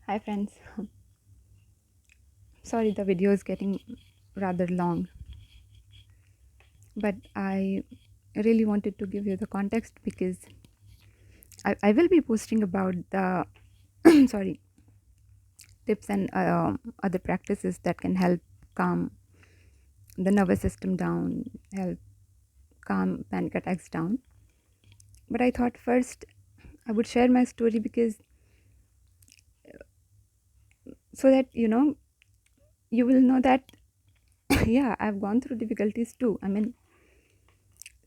Hi friends. Sorry the video is getting rather long, but I really wanted to give you the context because I will be posting about the sorry tips and other practices that can help calm the nervous system down, help calm panic attacks down. But I thought first I would share my story because so that you will know that yeah, I've gone through difficulties too. I mean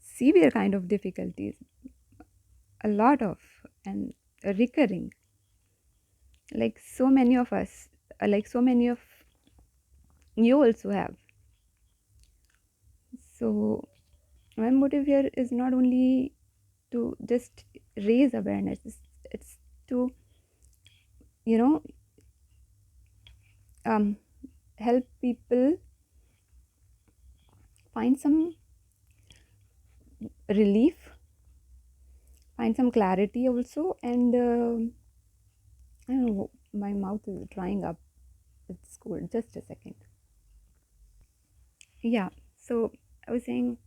severe kind of difficulties, a lot of and recurring, like so many of us, like so many of you also have. So my motive here is not only to just raise awareness, it's to you know um, help people find some relief, find some clarity also, and I don't know, my mouth is drying up. It's cold. Just a second. Yeah. So I was saying,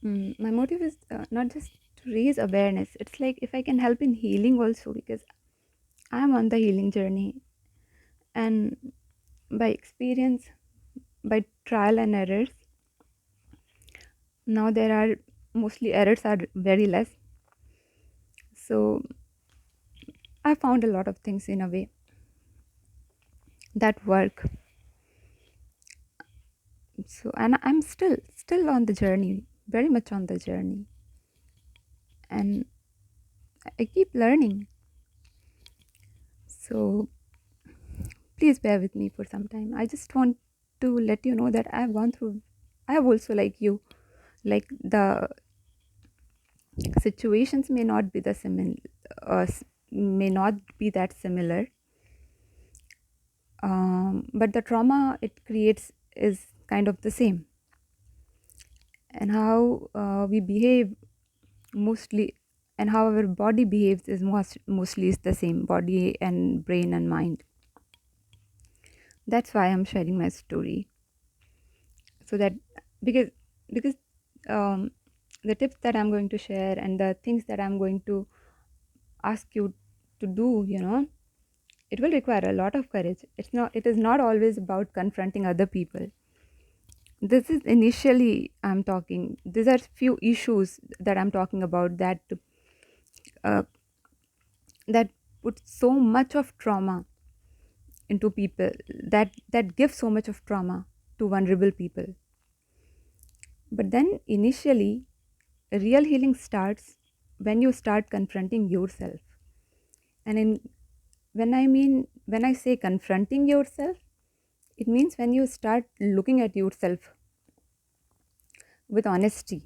my motive is not just to raise awareness. It's like if I can help in healing also, because I'm on the healing journey, and by experience, by trial and errors, now there are mostly errors are very less. So I found a lot of things in a way that work. So and I'm still on the journey, very much on the journey, and I keep learning. So please bear with me for some time. I just want to let you know that I've gone through. I have also like you, like the situations may not be the similar, may not be that similar, but the trauma it creates is kind of the same, and how we behave mostly, and how our body behaves is mostly is the same, body and brain and mind. That's why I'm sharing my story, so that because because um, the tips that I'm going to share and the things that I'm going to ask you to do, it will require a lot of courage. It is not always about confronting other people. This is initially I'm talking, these are few issues that I'm talking about uh, that put so much of trauma into people, that give so much of trauma to vulnerable people. But then initially real healing starts when you start confronting yourself. And when I say confronting yourself, it means when you start looking at yourself with honesty,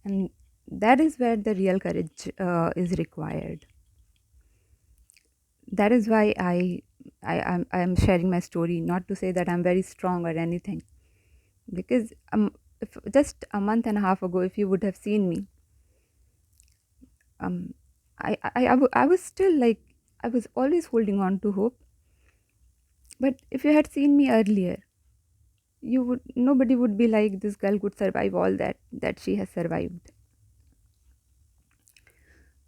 and that is where the real courage is required. That is why I am sharing my story, not to say that I'm very strong or anything, because if just a month and a half ago, if you would have seen me, um, I was still like, I was always holding on to hope. But if you had seen me earlier, you would nobody would be like, this girl could survive all that she has survived.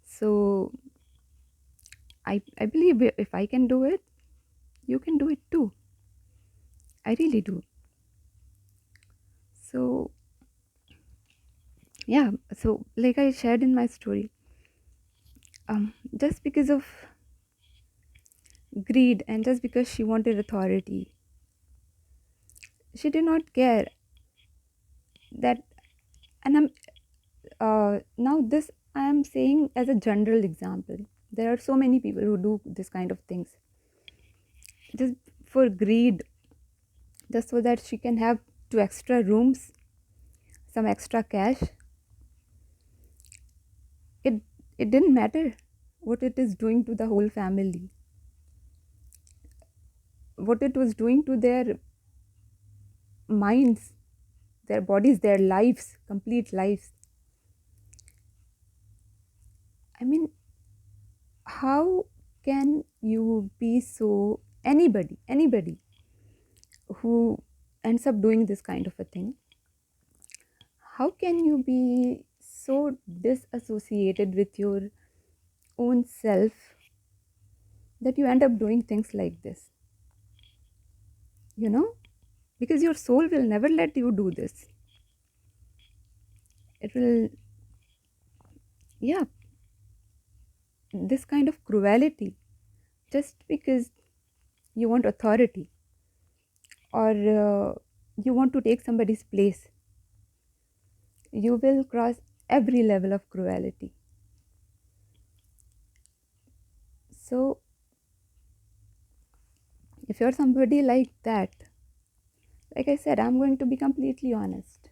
So I believe if I can do it, you can do it too. I really do. So yeah, so like I shared in my story, just because of greed and just because she wanted authority, she did not care that. And now this I am saying as a general example. There are so many people who do this kind of things just for greed, just so that she can have two extra rooms, some extra cash. It it didn't matter what it is doing to the whole family, what it was doing to their minds, their bodies, their lives, complete lives. I mean, how? can you be so, anybody who ends up doing this kind of a thing, how can you be so disassociated with your own self that you end up doing things like this, you know? Because your soul will never let you do this. It will, yeah, this kind of cruelty just because you want authority, or you want to take somebody's place, you will cross every level of cruelty. So if you're somebody like that, like I said, I'm going to be completely honest.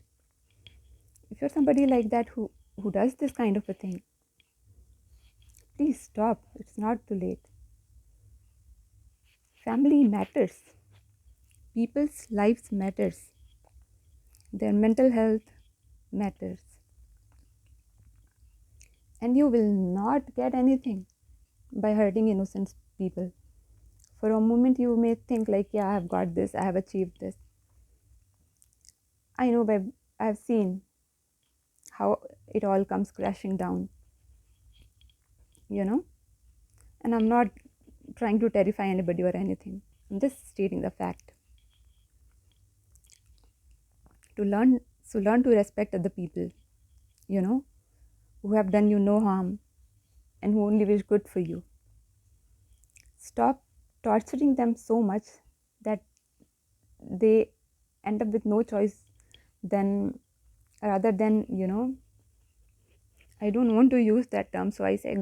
If you're somebody like that who does this kind of a thing, please stop. It's not too late. Family matters. People's lives matters. Their mental health matters. And you will not get anything by hurting innocent people. For a moment you may think like, yeah, I have got this, I have achieved this. I know, but I've seen how it all comes crashing down, you know? And I'm not trying to terrify anybody or anything. I'm just stating the fact. To learn to respect other people, you know, who have done you no harm and who only wish good for you. Stop torturing them so much that they end up with no choice than, rather than, you know, I don't want to use that term, so I say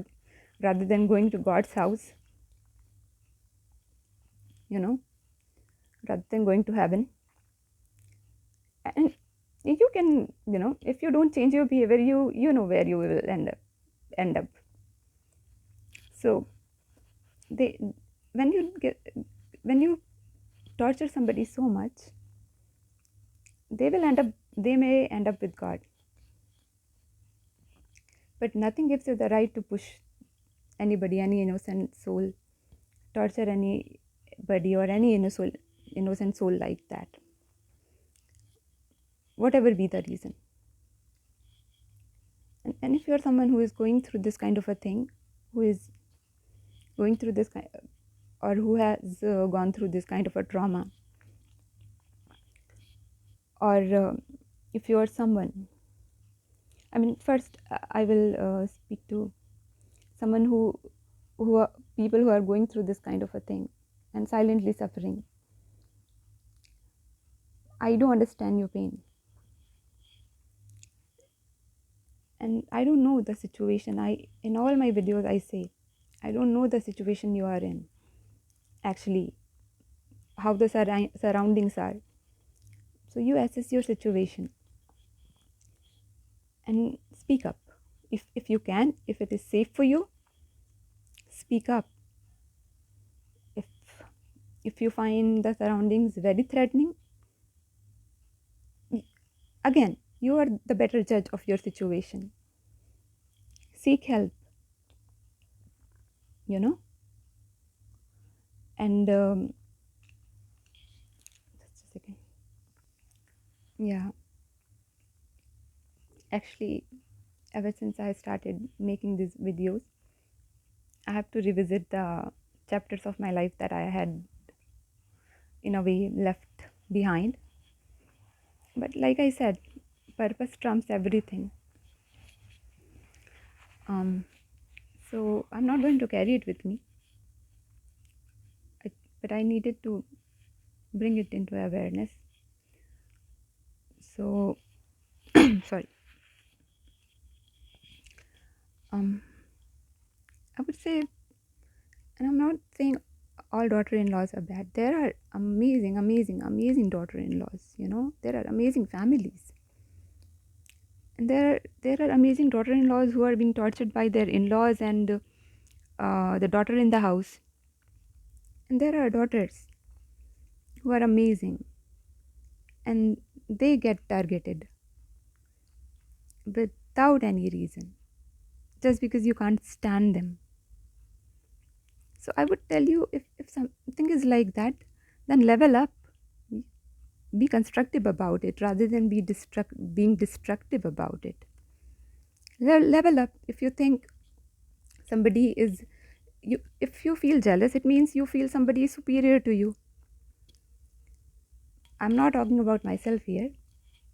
rather than going to God's house, you know, rather than going to heaven. And you can, you know, if you don't change your behavior, you know where you will end up. So they, when you get, when you torture somebody so much, they may end up with God. But nothing gives you the right to push anybody, any innocent soul, torture anybody or any innocent soul like that, whatever be the reason. And if you're someone who is going through this kind of a thing, who is going through this kind, or who has gone through this kind of a trauma, or if you're someone, I mean, first I will speak to someone who are people who are going through this kind of a thing and silently suffering. I do understand your pain, and I don't know the situation. I, in all my videos I say, I don't know the situation you are in, actually, how the surroundings are. So you assess your situation and speak up. If you can, if it is safe for you, speak up. if if you find the surroundings very threatening, again, you are the better judge of your situation. Seek help, you know. And just a second. Yeah, actually, ever since I started making these videos, I have to revisit the chapters of my life that I had, in a way, left behind. But like I said, purpose trumps everything. Um, so I'm not going to carry it with me, but I needed to bring it into awareness. So, sorry. Um, I would say, and I'm not saying all daughter-in-laws are bad. There are amazing daughter-in-laws. You know, there are amazing families, and there are amazing daughter-in-laws who are being tortured by their in-laws and the daughter in the house. And there are daughters who are amazing, and they get targeted without any reason, just because you can't stand them. So I would tell you, if something is like that, then level up. Be constructive about it rather than being destructive about it. Level up. If you think somebody is, if you feel jealous, it means you feel somebody is superior to you. I'm not talking about myself here.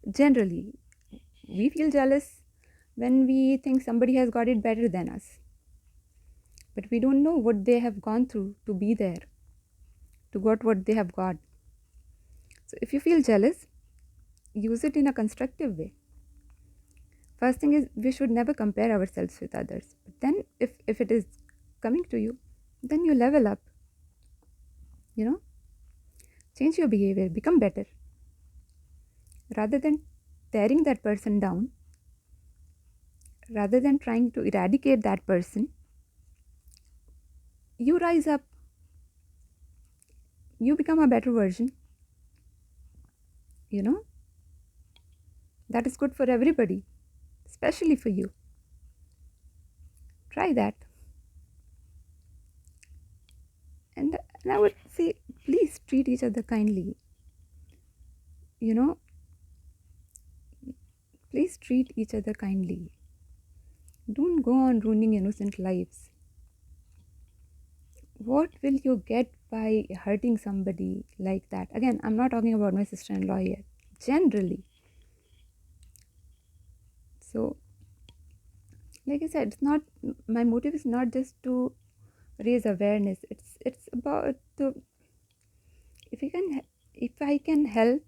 Generally, we feel jealous when we think somebody has got it better than us, but we don't know what they have gone through to be there, to got what they have got. So if you feel jealous, use it in a constructive way. First thing is, we should never compare ourselves with others. But then if it is coming to you, then you level up, you know, change your behavior, become better. Rather than tearing that person down, rather than trying to eradicate that person, you rise up, you become a better version, you know, that is good for everybody, especially for you. Try that. And I would say, please treat each other kindly, you know, please treat each other kindly. Don't go on ruining innocent lives. What will you get by hurting somebody like that? Again, I'm not talking about my sister-in-law here. Generally. So, like I said, it's not, my motive is not just to raise awareness. It's about to, if you can, if I can help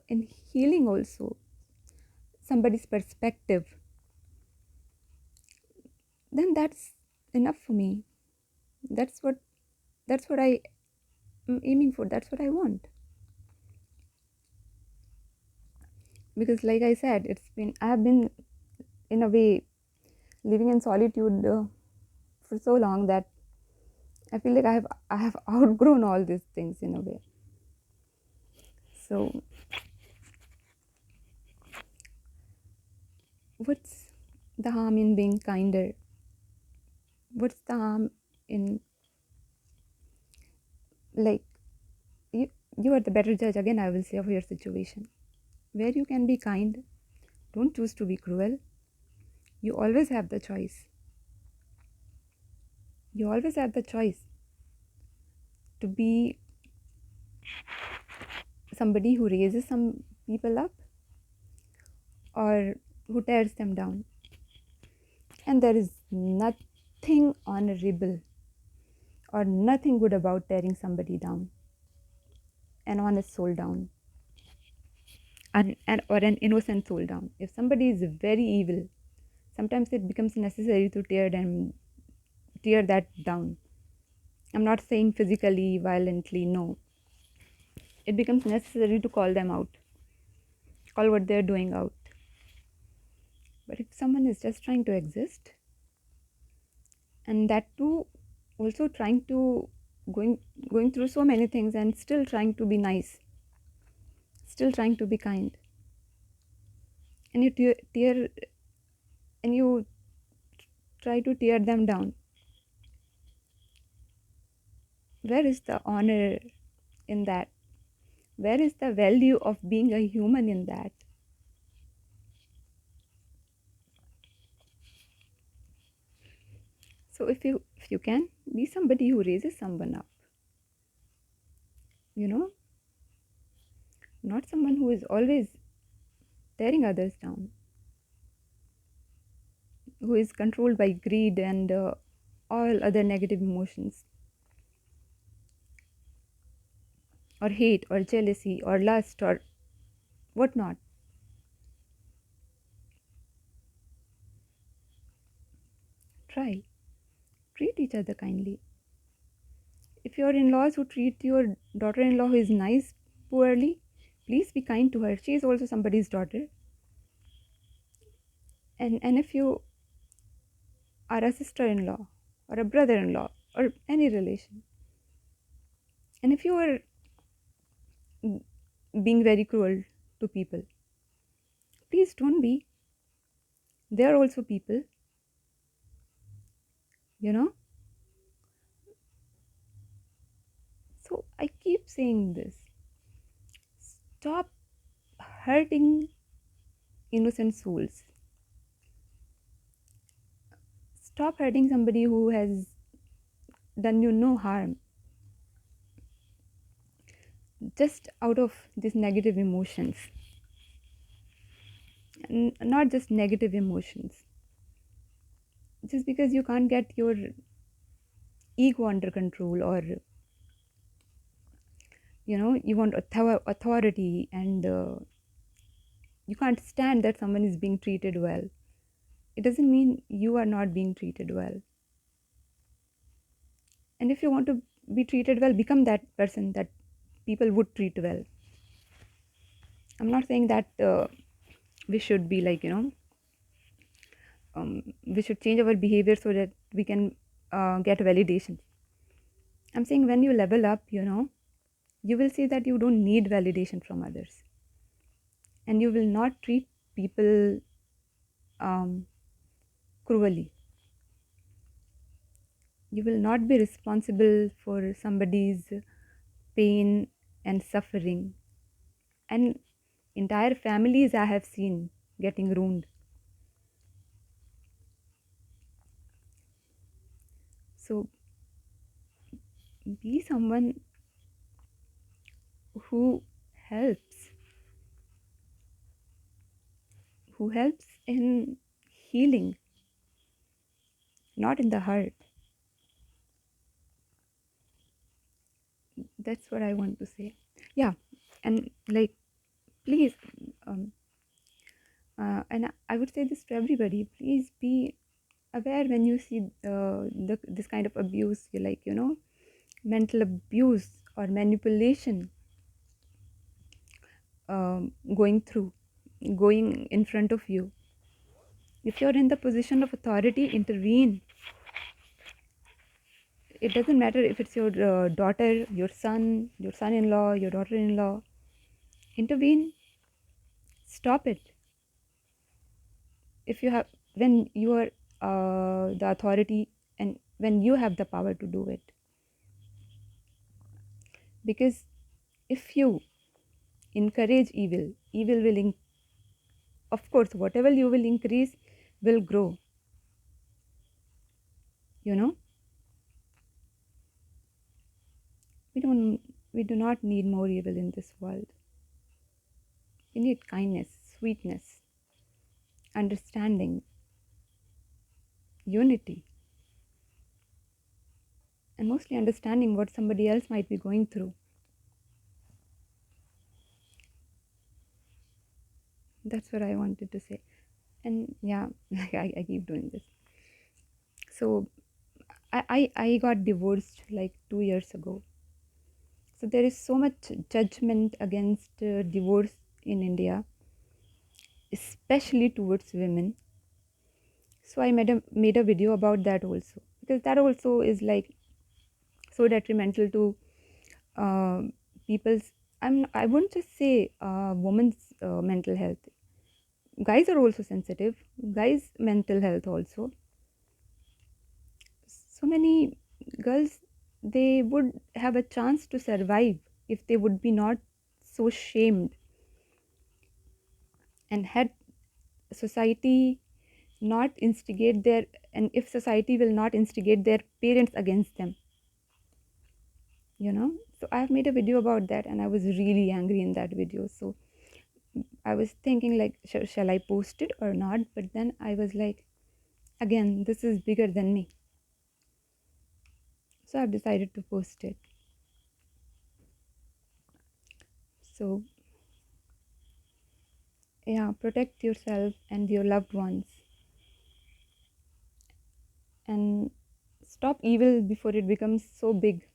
in healing also somebody's perspective, then that's enough for me. That's what that's what I am aiming for. That's what I want. Because, like I said, I have been in a way living in solitude for so long that I feel like I have outgrown all these things in a way. So what's the harm in being kinder? What's the harm in, like, you you are the better judge, again I will say, of your situation. Where you can be kind, don't choose to be cruel. You always have the choice. You always have the choice to be somebody who raises some people up or who tears them down. And there is nothing honorable or nothing good about tearing somebody down, an honest soul down, and or an innocent soul down. If somebody is very evil, sometimes it becomes necessary to tear that down. I'm not saying physically, violently, no. It becomes necessary to call them out, call what they're doing out. But if someone is just trying to exist, and that too also trying to going going through so many things and still trying to be nice, still trying to be kind, and you tear and you try to tear them down, where is the honor in that? Where is the value of being a human in that? So if you can be somebody who raises someone up, you know, not someone who is always tearing others down, who is controlled by greed and all other negative emotions, or hate or jealousy or lust or whatnot. Try, treat each other kindly. If your in-laws who treat your daughter-in-law who is nice poorly, please be kind to her. She is also somebody's daughter. And if you are a sister-in-law or a brother-in-law or any relation, and if you are being very cruel to people, please don't be. They are also people, you know. saying this. Stop hurting innocent souls. Stop hurting somebody who has done you no harm just out of these negative emotions. And not just negative emotions, just because you can't get your ego under control, or you want authority, and you can't stand that someone is being treated well. It doesn't mean you are not being treated well. And if you want to be treated well, become that person that people would treat well. I'm not saying that we should be like, we should change our behavior so that we can get validation. I'm saying when you level up, you will see that you don't need validation from others, and you will not treat people um, cruelly. You will not be responsible for somebody's pain and suffering. And entire families I have seen getting ruined. So be someone who helps, who helps in healing, not in the hurt. That's what I want to say. Yeah, and like, please, um, and I would say this to everybody: please be aware when you see this kind of abuse, like, mental abuse or manipulation, going going in front of you. If you're in the position of authority, intervene. It doesn't matter if it's your daughter, your son-in-law, your daughter-in-law. Intervene. Stop it. If you have, when you are the authority, and when you have the power to do it. Because if you encourage evil, evil will of course, whatever you will increase will grow. you know we don't we do not need more evil in this world. We need kindness, sweetness, understanding, unity, and mostly understanding what somebody else might be going through. That's what I wanted to say. And yeah, I keep doing this. So I got divorced like 2 years ago. So there is so much judgment against divorce in India, especially towards women. So I made a video about that also, because that also is like so detrimental to uh, people's. I wouldn't just say women's mental health. Guys are also sensitive. Guys' mental health also. So many girls, they would have a chance to survive if they would be not so shamed, and had society not instigate their, and if society will not instigate their parents against them. So I have made a video about that, and I was really angry in that video. So I was thinking like, shall I post it or not? But then I was like, again, this is bigger than me. So I've decided to post it. So yeah, protect yourself and your loved ones, and stop evil before it becomes so big.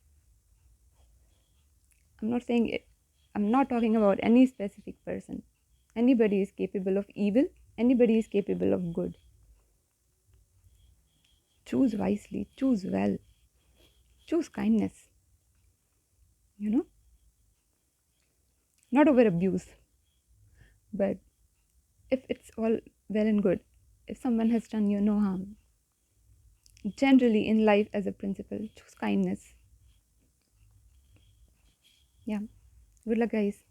I'm not saying it, I'm not talking about any specific person. Anybody is capable of evil, anybody is capable of good. Choose wisely, choose well, choose kindness, you know, not over abuse. But if it's all well and good, if someone has done you no harm, generally in life as a principle, choose kindness. Yeah. Good luck, guys.